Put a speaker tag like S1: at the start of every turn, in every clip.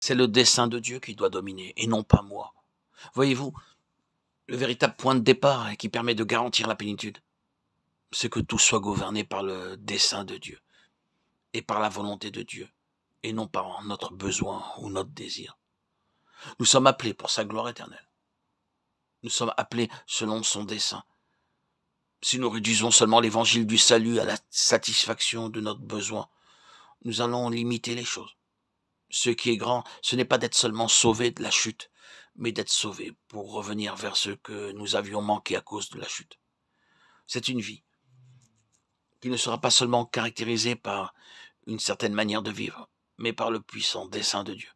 S1: C'est le dessein de Dieu qui doit dominer, et non pas moi. Voyez-vous, le véritable point de départ et qui permet de garantir la plénitude, c'est que tout soit gouverné par le dessein de Dieu et par la volonté de Dieu, et non par notre besoin ou notre désir. Nous sommes appelés pour sa gloire éternelle. Nous sommes appelés selon son dessein. Si nous réduisons seulement l'évangile du salut à la satisfaction de notre besoin, nous allons limiter les choses. Ce qui est grand, ce n'est pas d'être seulement sauvé de la chute, mais d'être sauvé pour revenir vers ce que nous avions manqué à cause de la chute. C'est une vie qui ne sera pas seulement caractérisée par une certaine manière de vivre, mais par le puissant dessein de Dieu.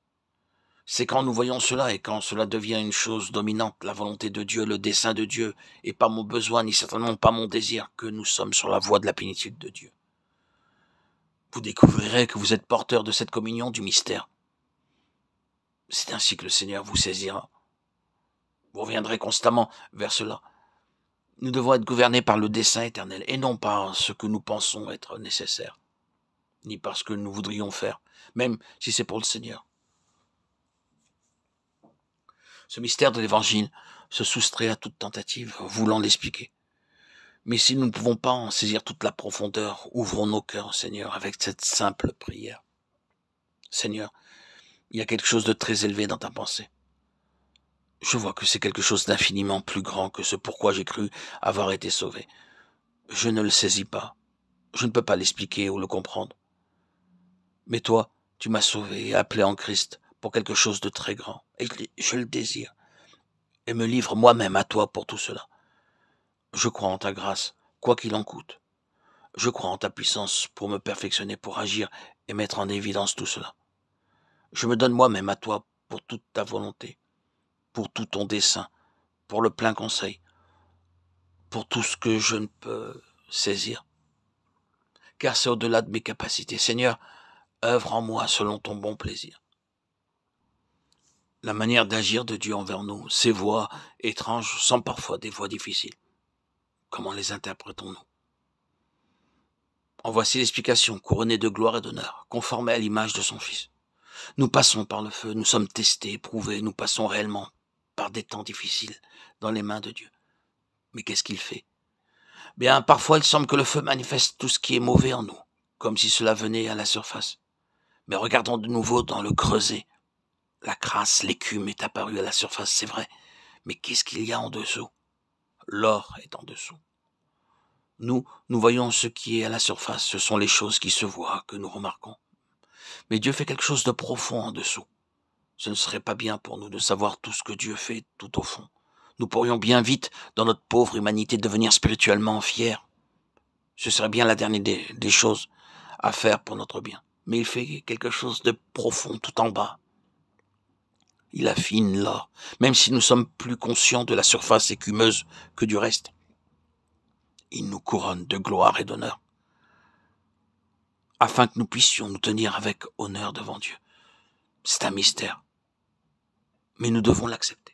S1: C'est quand nous voyons cela et quand cela devient une chose dominante, la volonté de Dieu, le dessein de Dieu, et pas mon besoin, ni certainement pas mon désir, que nous sommes sur la voie de la plénitude de Dieu. Vous découvrirez que vous êtes porteur de cette communion du mystère. C'est ainsi que le Seigneur vous saisira. Vous reviendrez constamment vers cela. Nous devons être gouvernés par le dessein éternel, et non par ce que nous pensons être nécessaire, ni par ce que nous voudrions faire, même si c'est pour le Seigneur. Ce mystère de l'Évangile se soustrait à toute tentative, voulant l'expliquer. Mais si nous ne pouvons pas en saisir toute la profondeur, ouvrons nos cœurs au Seigneur avec cette simple prière. Seigneur, il y a quelque chose de très élevé dans ta pensée. Je vois que c'est quelque chose d'infiniment plus grand que ce pourquoi j'ai cru avoir été sauvé. Je ne le saisis pas. Je ne peux pas l'expliquer ou le comprendre. Mais toi, tu m'as sauvé et appelé en Christ pour quelque chose de très grand. Et je le désire. Et me livre moi-même à toi pour tout cela. Je crois en ta grâce, quoi qu'il en coûte. Je crois en ta puissance pour me perfectionner, pour agir et mettre en évidence tout cela. Je me donne moi-même à toi pour toute ta volonté, pour tout ton dessein, pour le plein conseil, pour tout ce que je ne peux saisir. Car c'est au-delà de mes capacités. Seigneur, œuvre en moi selon ton bon plaisir. La manière d'agir de Dieu envers nous, ses voies étranges sont parfois des voies difficiles. Comment les interprétons-nous? En voici l'explication, couronnée de gloire et d'honneur, conformée à l'image de son Fils. Nous passons par le feu, nous sommes testés, éprouvés, nous passons réellement par des temps difficiles dans les mains de Dieu. Mais qu'est-ce qu'il fait? Bien, parfois il semble que le feu manifeste tout ce qui est mauvais en nous, comme si cela venait à la surface. Mais regardons de nouveau dans le creuset. La crasse, l'écume est apparue à la surface, c'est vrai. Mais qu'est-ce qu'il y a en dessous? L'or est en dessous. Nous voyons ce qui est à la surface, ce sont les choses qui se voient, que nous remarquons. Mais Dieu fait quelque chose de profond en dessous. Ce ne serait pas bien pour nous de savoir tout ce que Dieu fait tout au fond. Nous pourrions bien vite, dans notre pauvre humanité, devenir spirituellement fiers. Ce serait bien la dernière des choses à faire pour notre bien. Mais il fait quelque chose de profond tout en bas. Il affine l'or, même si nous sommes plus conscients de la surface écumeuse que du reste. Il nous couronne de gloire et d'honneur, afin que nous puissions nous tenir avec honneur devant Dieu. C'est un mystère, mais nous devons l'accepter.